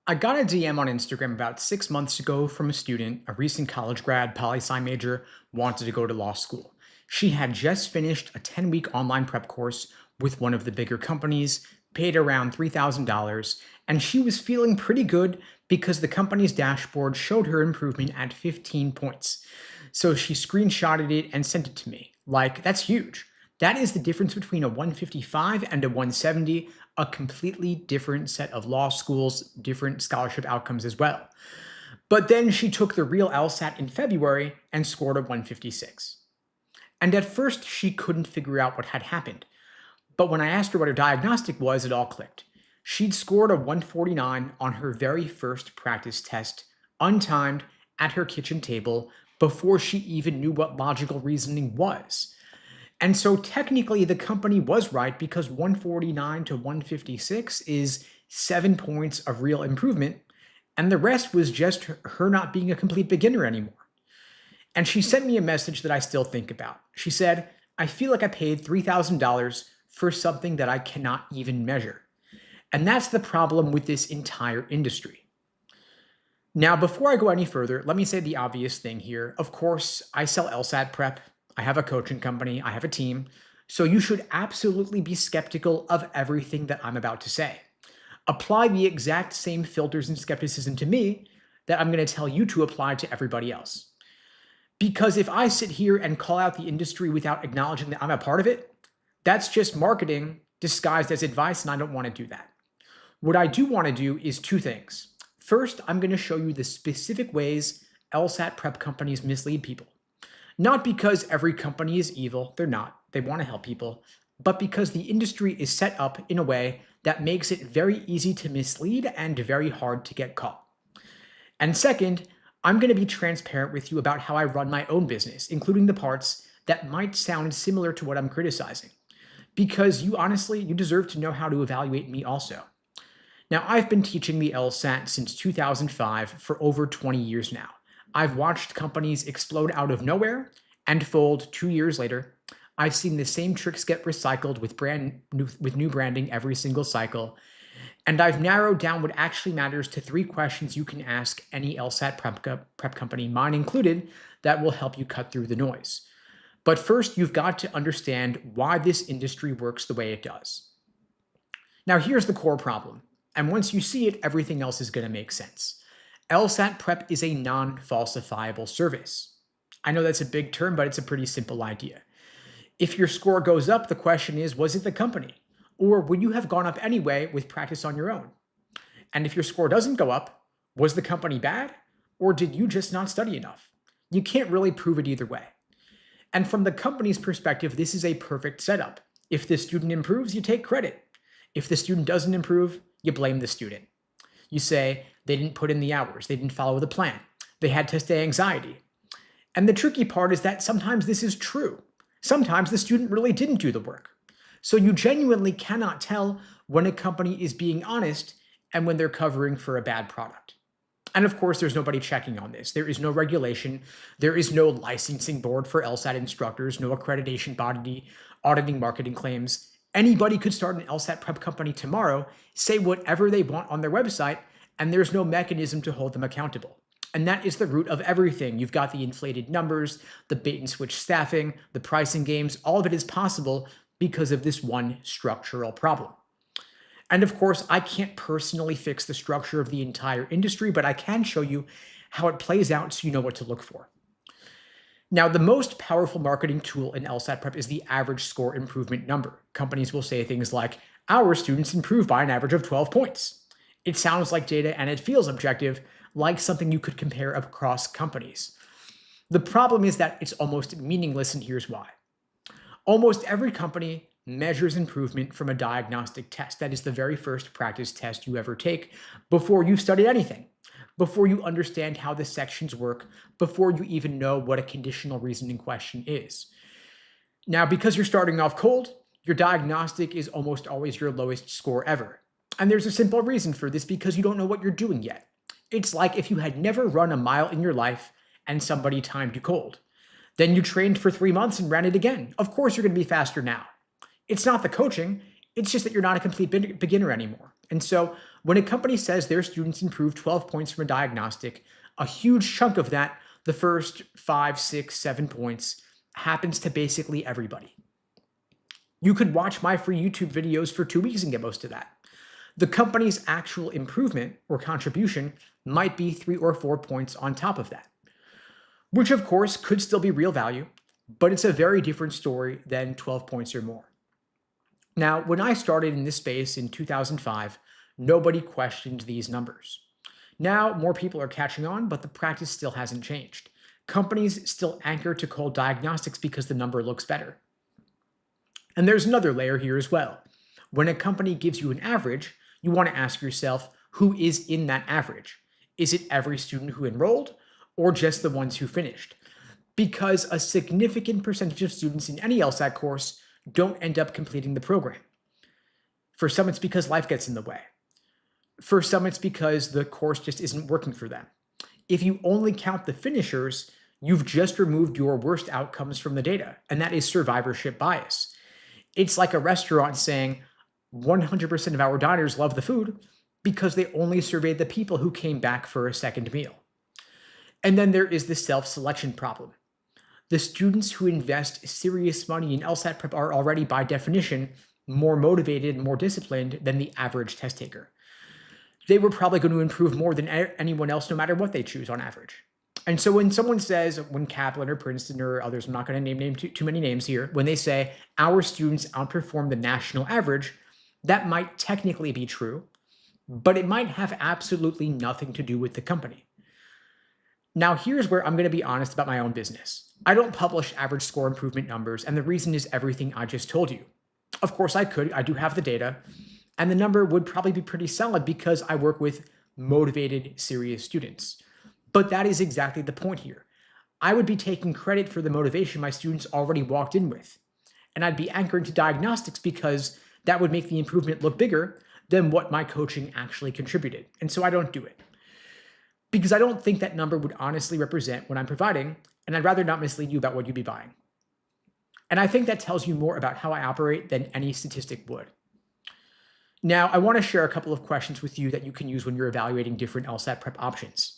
I got a DM on Instagram about 6 months ago from a student, a recent college grad, poli-sci major, wanted to go to law school. She had just finished a 10-week online prep course with one of the bigger companies, paid around $3,000, and she was feeling pretty good because the company's dashboard showed her improvement at 15 points. So she screenshotted it and sent it to me. Like, that's huge. That is the difference between a 155 and a 170, a completely different set of law schools, different scholarship outcomes as well. But then she took the real LSAT in February and scored a 156. And at first, she couldn't figure out what had happened. But when I asked her what her diagnostic was, it all clicked. She'd scored a 149 on her very first practice test, untimed, at her kitchen table, before she even knew what logical reasoning was. And so technically the company was right because 149 to 156 is 7 points of real improvement, and the rest was just her not being a complete beginner anymore. And she sent me a message that I still think about. She said, "I feel like I paid $3,000 for something that I cannot even measure." And that's the problem with this entire industry. Now, before I go any further, let me say the obvious thing here. Of course, I sell LSAT prep. I have a coaching company. I have a team. So you should absolutely be skeptical of everything that I'm about to say. Apply the exact same filters and skepticism to me that I'm going to tell you to apply to everybody else. Because if I sit here and call out the industry without acknowledging that I'm a part of it, that's just marketing disguised as advice, and I don't want to do that. What I do want to do is two things. First, I'm going to show you the specific ways LSAT prep companies mislead people. Not because every company is evil, they're not, they want to help people, but because the industry is set up in a way that makes it very easy to mislead and very hard to get caught. And second, I'm going to be transparent with you about how I run my own business, including the parts that might sound similar to what I'm criticizing. Because you deserve to know how to evaluate me also. Now, I've been teaching the LSAT since 2005 for over 20 years now. I've watched companies explode out of nowhere and fold 2 years later. I've seen the same tricks get recycled with new branding every single cycle. And I've narrowed down what actually matters to 3 questions you can ask any LSAT prep company, mine included, that will help you cut through the noise. But first, you've got to understand why this industry works the way it does. Now, here's the core problem. And once you see it, everything else is going to make sense. LSAT prep is a non-falsifiable service. I know that's a big term, but it's a pretty simple idea. If your score goes up, the question is, was it the company? Or would you have gone up anyway with practice on your own? And if your score doesn't go up, was the company bad? Or did you just not study enough? You can't really prove it either way. And from the company's perspective, this is a perfect setup. If the student improves, you take credit. If the student doesn't improve, you blame the student. You say, they didn't put in the hours, they didn't follow the plan, they had test day anxiety. And the tricky part is that sometimes this is true. Sometimes the student really didn't do the work. So you genuinely cannot tell when a company is being honest and when they're covering for a bad product. And of course, there's nobody checking on this. There is no regulation. There is no licensing board for LSAT instructors, no accreditation body auditing marketing claims. Anybody could start an LSAT prep company tomorrow, say whatever they want on their website, and there's no mechanism to hold them accountable. And that is the root of everything. You've got the inflated numbers, the bait and switch staffing, the pricing games. All of it is possible because of this one structural problem. And of course, I can't personally fix the structure of the entire industry, but I can show you how it plays out so you know what to look for. Now, the most powerful marketing tool in LSAT prep is the average score improvement number. Companies will say things like, our students improve by an average of 12 points. It sounds like data and it feels objective, like something you could compare across companies. The problem is that it's almost meaningless, and here's why. Almost every company measures improvement from a diagnostic test. That is the very first practice test you ever take before you've studied anything, before you understand how the sections work, before you even know what a conditional reasoning question is. Now, because you're starting off cold, your diagnostic is almost always your lowest score ever. And there's a simple reason for this, because you don't know what you're doing yet. It's like if you had never run a mile in your life and somebody timed you cold. Then you trained for 3 months and ran it again. Of course you're going to be faster now. It's not the coaching, it's just that you're not a complete beginner anymore. And so When a company says their students improved 12 points from a diagnostic, a huge chunk of that, the first 5, 6, 7 points, happens to basically everybody. You could watch my free YouTube videos for 2 weeks and get most of that. The company's actual improvement or contribution might be 3 or 4 points on top of that, which of course could still be real value, but it's a very different story than 12 points or more. Now, when I started in this space in 2005, nobody questioned these numbers. Now, more people are catching on, but the practice still hasn't changed. Companies still anchor to cold diagnostics because the number looks better. And there's another layer here as well. When a company gives you an average, you want to ask yourself, who is in that average? Is it every student who enrolled or just the ones who finished? Because a significant percentage of students in any LSAT course don't end up completing the program. For some, it's because life gets in the way. For some, it's because the course just isn't working for them. If you only count the finishers, you've just removed your worst outcomes from the data, and that is survivorship bias. It's like a restaurant saying 100% of our diners love the food because they only surveyed the people who came back for a second meal. And then there is the self-selection problem. The students who invest serious money in LSAT prep are already, by definition, more motivated and more disciplined than the average test taker. They were probably going to improve more than anyone else, no matter what they choose on average. And so when someone says, when Kaplan or Princeton or others, I'm not going to name too many names here, when they say our students outperform the national average, that might technically be true, but it might have absolutely nothing to do with the company. Now, here's where I'm going to be honest about my own business. I don't publish average score improvement numbers, and the reason is everything I just told you. Of course, I do have the data, and the number would probably be pretty solid because I work with motivated, serious students. But that is exactly the point here. I would be taking credit for the motivation my students already walked in with, and I'd be anchoring to diagnostics because that would make the improvement look bigger than what my coaching actually contributed. And so I don't do it because I don't think that number would honestly represent what I'm providing, and I'd rather not mislead you about what you'd be buying. And I think that tells you more about how I operate than any statistic would. Now, I want to share a couple of questions with you that you can use when you're evaluating different LSAT prep options.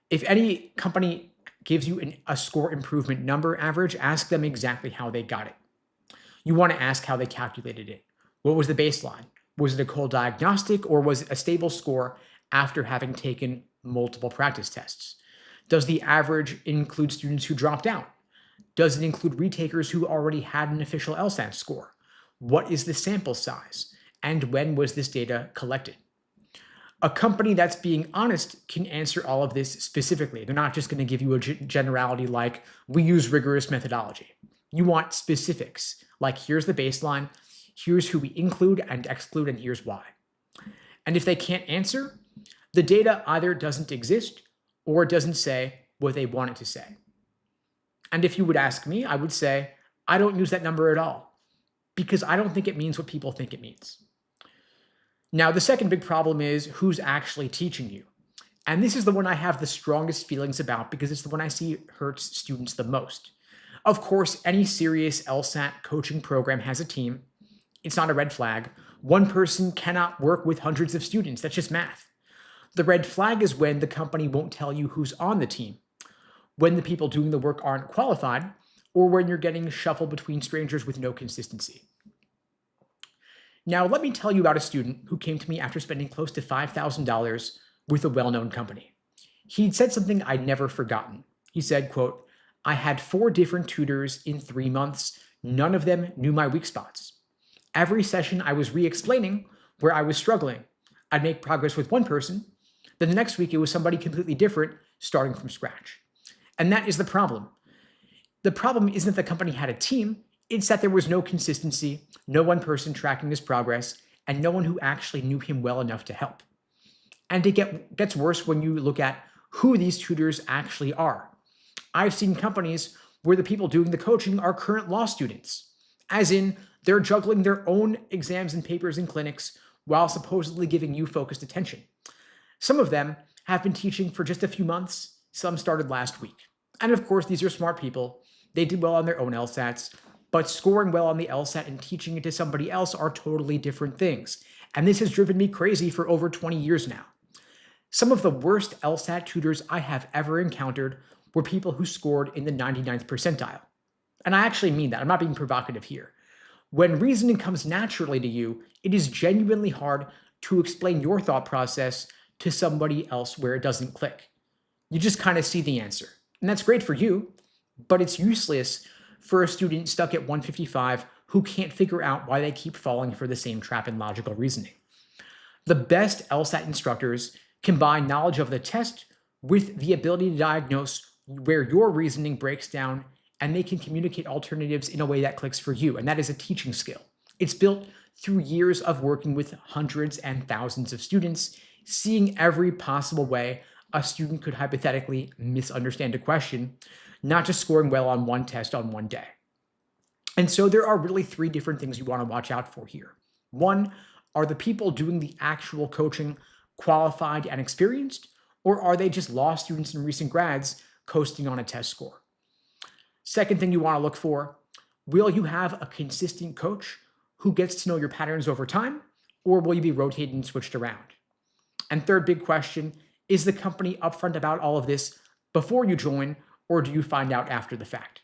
If any company gives you a score improvement number average, ask them exactly how they got it. You want to ask how they calculated it. What was the baseline? Was it a cold diagnostic or was it a stable score after having taken multiple practice tests? Does the average include students who dropped out? Does it include retakers who already had an official LSAT score? What is the sample size? And when was this data collected? A company that's being honest can answer all of this specifically. They're not just going to give you a generality like, we use rigorous methodology. You want specifics, like here's the baseline, here's who we include and exclude, and here's why. And if they can't answer, the data either doesn't exist or it doesn't say what they want it to say. And if you would ask me, I would say, I don't use that number at all because I don't think it means what people think it means. Now, the second big problem is who's actually teaching you. And this is the one I have the strongest feelings about because it's the one I see hurts students the most. Of course, any serious LSAT coaching program has a team. It's not a red flag. One person cannot work with hundreds of students. That's just math. The red flag is when the company won't tell you who's on the team, when the people doing the work aren't qualified, or when you're getting shuffled between strangers with no consistency. Now, let me tell you about a student who came to me after spending close to $5,000 with a well-known company. He'd said something I'd never forgotten. He said, quote, I had 4 different tutors in 3 months. None of them knew my weak spots. Every session I was re-explaining where I was struggling. I'd make progress with one person. Then the next week it was somebody completely different, starting from scratch. And that is the problem. The problem isn't that the company had a team. It's that there was no consistency, no one person tracking his progress, and no one who actually knew him well enough to help. And it gets worse when you look at who these tutors actually are. I've seen companies where the people doing the coaching are current law students, as in they're juggling their own exams and papers in clinics while supposedly giving you focused attention. Some of them have been teaching for just a few months. Some started last week. And of course, these are smart people. They did well on their own LSATs. But scoring well on the LSAT and teaching it to somebody else are totally different things. and this has driven me crazy for over 20 years now. Some of the worst LSAT tutors I have ever encountered were people who scored in the 99th percentile. And I actually mean that. I'm not being provocative here. When reasoning comes naturally to you, it is genuinely hard to explain your thought process to somebody else where it doesn't click. You just kind of see the answer. And that's great for you, but it's useless for a student stuck at 155 who can't figure out why they keep falling for the same trap in logical reasoning. The best LSAT instructors combine knowledge of the test with the ability to diagnose where your reasoning breaks down, and they can communicate alternatives in a way that clicks for you, and that is a teaching skill. It's built through years of working with hundreds and thousands of students, seeing every possible way a student could hypothetically misunderstand a question, not just scoring well on one test on one day. And so there are really three different things you want to watch out for here. One, are the people doing the actual coaching qualified and experienced, or are they just law students and recent grads coasting on a test score? Second thing you want to look for, will you have a consistent coach who gets to know your patterns over time, or will you be rotated and switched around? And third big question, is the company upfront about all of this before you join, or do you find out after the fact?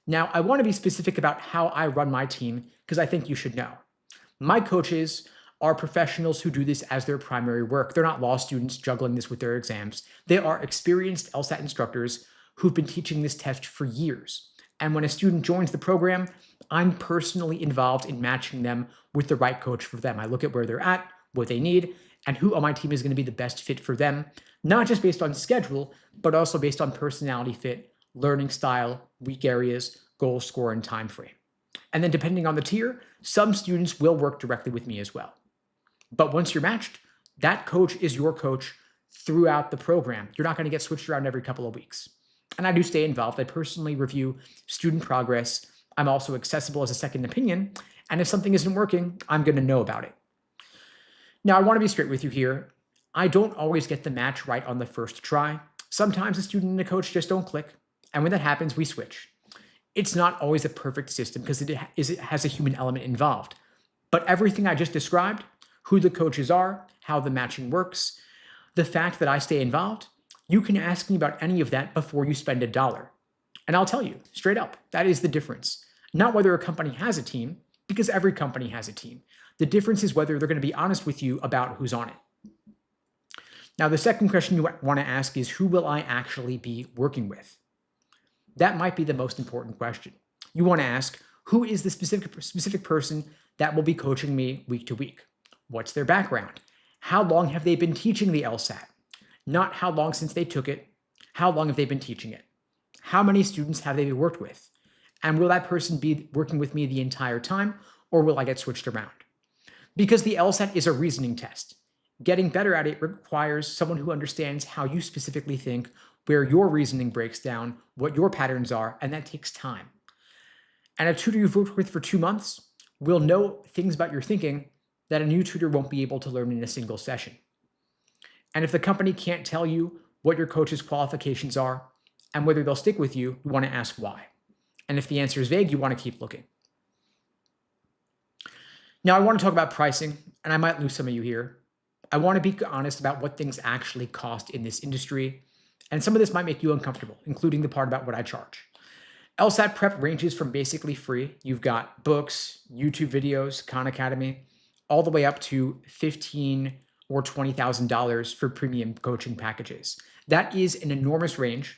Now, I want to be specific about how I run my team because I think you should know. My coaches are professionals who do this as their primary work. They're not law students juggling this with their exams. They are experienced LSAT instructors who've been teaching this test for years. And when a student joins the program, I'm personally involved in matching them with the right coach for them. I look at where they're at, what they need, and who on my team is going to be the best fit for them, not just based on schedule, but also based on personality fit, learning style, weak areas, goal score, and time frame. And then depending on the tier, some students will work directly with me as well. But once you're matched, that coach is your coach throughout the program. You're not going to get switched around every couple of weeks. And I do stay involved. I personally review student progress. I'm also accessible as a second opinion. And if something isn't working, I'm going to know about it. Now, I want to be straight with you here. I don't always get the match right on the first try. Sometimes a student and a coach just don't click. And when that happens, we switch. It's not always a perfect system because it has a human element involved. But everything I just described, who the coaches are, how the matching works, the fact that I stay involved, you can ask me about any of that before you spend $1. And I'll tell you straight up, that is the difference. Not whether a company has a team, because every company has a team. The difference is whether they're going to be honest with you about who's on it. Now, the second question you want to ask is, who will I actually be working with? That might be the most important question. You want to ask, who is the specific person that will be coaching me week to week? What's their background? How long have they been teaching the LSAT? Not how long since they took it. How long have they been teaching it? How many students have they worked with? And will that person be working with me the entire time, or will I get switched around? Because the LSAT is a reasoning test. Getting better at it requires someone who understands how you specifically think, where your reasoning breaks down, what your patterns are, and that takes time. And a tutor you've worked with for 2 months will know things about your thinking that a new tutor won't be able to learn in a single session. And if the company can't tell you what your coach's qualifications are and whether they'll stick with you, you want to ask why. And if the answer is vague, you want to keep looking. Now, I want to talk about pricing, and I might lose some of you here. I want to be honest about what things actually cost in this industry, and some of this might make you uncomfortable, including the part about what I charge. LSAT prep ranges from basically free. You've got books, YouTube videos, Khan Academy, all the way up to $15,000 or $20,000 for premium coaching packages. That is an enormous range,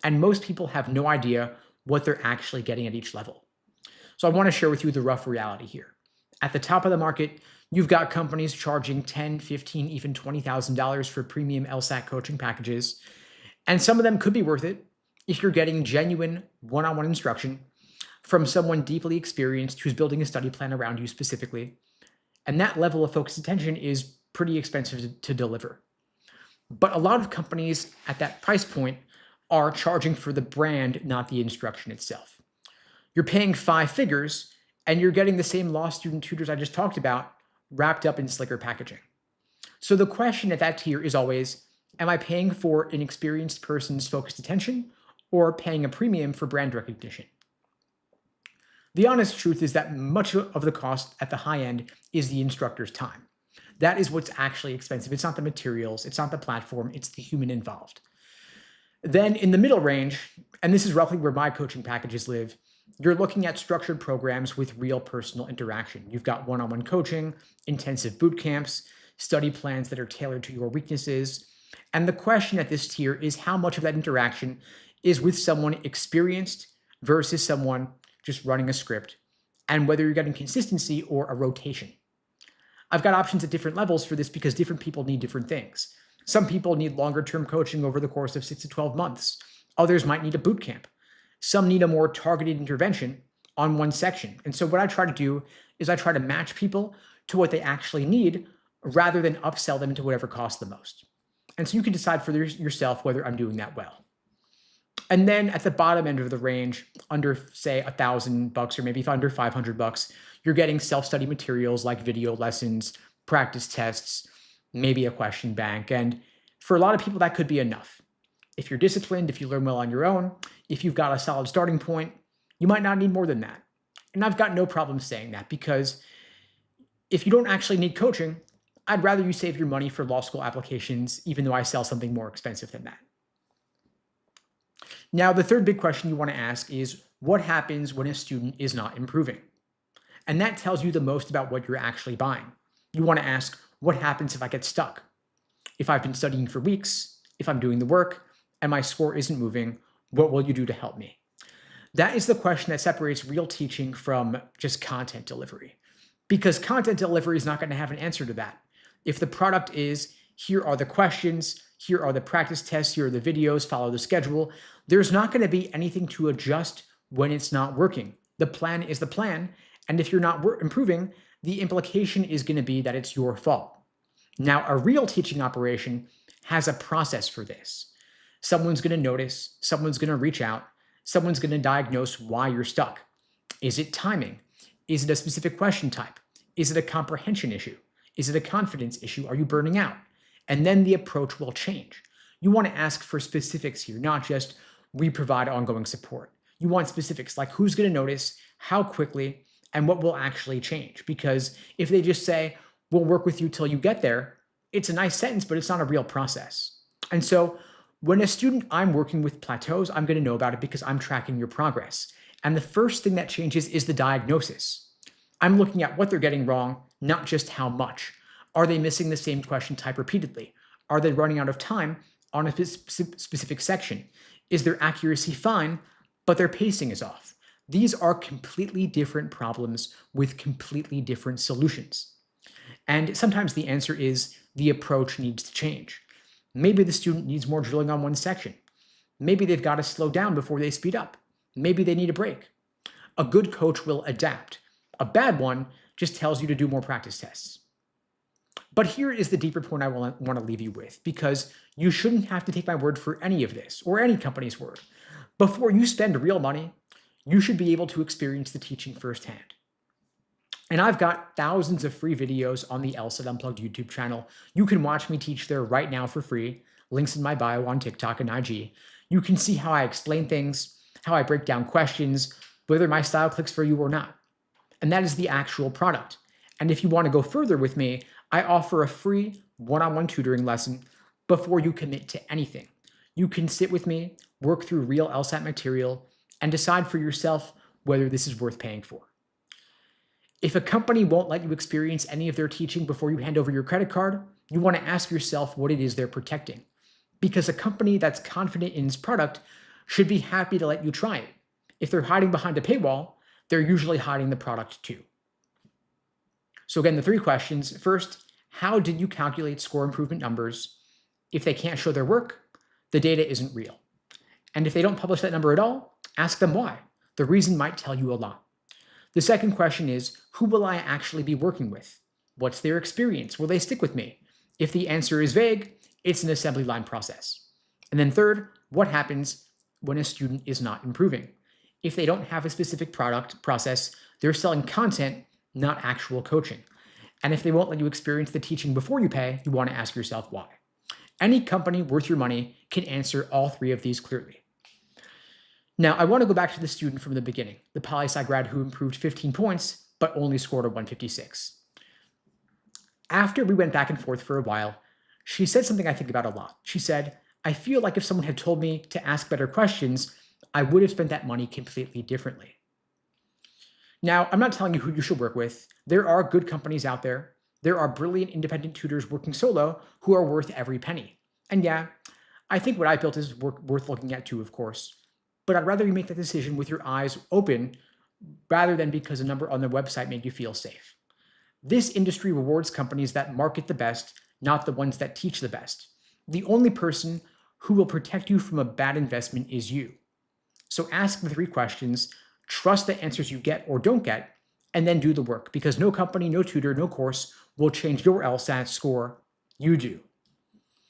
and most people have no idea what they're actually getting at each level. So I want to share with you the rough reality here. At the top of the market, you've got companies charging $10,000, $15,000, even $20,000 for premium LSAT coaching packages, and some of them could be worth it if you're getting genuine one-on-one instruction from someone deeply experienced who's building a study plan around you specifically. And that level of focused attention is pretty expensive to deliver. But a lot of companies at that price point are charging for the brand, not the instruction itself. You're paying 5 figures and you're getting the same law student tutors I just talked about wrapped up in slicker packaging. So the question at that tier is always, am I paying for an experienced person's focused attention or paying a premium for brand recognition? The honest truth is that much of the cost at the high end is the instructor's time. That is what's actually expensive. It's not the materials, it's not the platform, it's the human involved. Then in the middle range, and this is roughly where my coaching packages live, you're looking at structured programs with real personal interaction. You've got one-on-one coaching, intensive boot camps, study plans that are tailored to your weaknesses. And the question at this tier is how much of that interaction is with someone experienced versus someone just running a script, and whether you're getting consistency or a rotation. I've got options at different levels for this because different people need different things. Some people need longer term coaching over the course of 6 to 12 months. Others might need a boot camp. Some need a more targeted intervention on one section. And so what I try to do is I try to match people to what they actually need rather than upsell them into whatever costs the most. And so you can decide for yourself whether I'm doing that well. And then at the bottom end of the range, under say $1,000 or maybe under $500, you're getting self-study materials like video lessons, practice tests, maybe a question bank. And for a lot of people, that could be enough. If you're disciplined, if you learn well on your own, if you've got a solid starting point, you might not need more than that. And I've got no problem saying that because if you don't actually need coaching, I'd rather you save your money for law school applications, even though I sell something more expensive than that. Now, the third big question you want to ask is what happens when a student is not improving? And that tells you the most about what you're actually buying. You want to ask, what happens if I get stuck? If I've been studying for weeks, if I'm doing the work, and my score isn't moving, what will you do to help me? That is the question that separates real teaching from just content delivery. Because content delivery is not going to have an answer to that. If the product is, here are the questions, here are the practice tests, here are the videos, follow the schedule, there's not going to be anything to adjust when it's not working. The plan is the plan, and if you're not improving, the implication is going to be that it's your fault. Now, a real teaching operation has a process for this. Someone's going to notice, someone's going to reach out, someone's going to diagnose why you're stuck. Is it timing? Is it a specific question type? Is it a comprehension issue? Is it a confidence issue? Are you burning out? And then the approach will change. You want to ask for specifics here, not just we provide ongoing support. You want specifics like who's going to notice, how quickly, and what will actually change. Because if they just say, we'll work with you till you get there, it's a nice sentence, but it's not a real process. And so when a student I'm working with plateaus, I'm going to know about it because I'm tracking your progress. And the first thing that changes is the diagnosis. I'm looking at what they're getting wrong, not just how much. Are they missing the same question type repeatedly? Are they running out of time on a specific section? Is their accuracy fine, but their pacing is off? These are completely different problems with completely different solutions. And sometimes the answer is the approach needs to change. Maybe the student needs more drilling on one section. Maybe they've got to slow down before they speed up. Maybe they need a break. A good coach will adapt. A bad one just tells you to do more practice tests. But here is the deeper point I want to leave you with, because you shouldn't have to take my word for any of this, or any company's word. Before you spend real money, you should be able to experience the teaching firsthand. And I've got thousands of free videos on the LSAT Unplugged YouTube channel. You can watch me teach there right now for free. Links in my bio on TikTok and IG. You can see how I explain things, how I break down questions, whether my style clicks for you or not. And that is the actual product. And if you want to go further with me, I offer a free one-on-one tutoring lesson before you commit to anything. You can sit with me, work through real LSAT material, and decide for yourself whether this is worth paying for. If a company won't let you experience any of their teaching before you hand over your credit card, you want to ask yourself what it is they're protecting. Because a company that's confident in its product should be happy to let you try it. If they're hiding behind a paywall, they're usually hiding the product too. So again, the three questions. First, how did you calculate score improvement numbers? If they can't show their work, the data isn't real. And if they don't publish that number at all, ask them why. The reason might tell you a lot. The second question is, who will I actually be working with? What's their experience? Will they stick with me? If the answer is vague, it's an assembly line process. And then third, what happens when a student is not improving? If they don't have a specific product process, they're selling content, not actual coaching. And if they won't let you experience the teaching before you pay, you want to ask yourself why. Any company worth your money can answer all three of these clearly. Now, I want to go back to the student from the beginning, the poli-sci grad who improved 15 points, but only scored a 156. After we went back and forth for a while, she said something I think about a lot. She said, I feel like if someone had told me to ask better questions, I would have spent that money completely differently. Now, I'm not telling you who you should work with. There are good companies out there. There are brilliant independent tutors working solo who are worth every penny. And yeah, I think what I built is worth looking at too, of course. But I'd rather you make that decision with your eyes open rather than because a number on the website made you feel safe. This industry rewards companies that market the best, not the ones that teach the best. The only person who will protect you from a bad investment is you. So ask the 3 questions, trust the answers you get or don't get, and then do the work because no company, no tutor, no course will change your LSAT score. You do.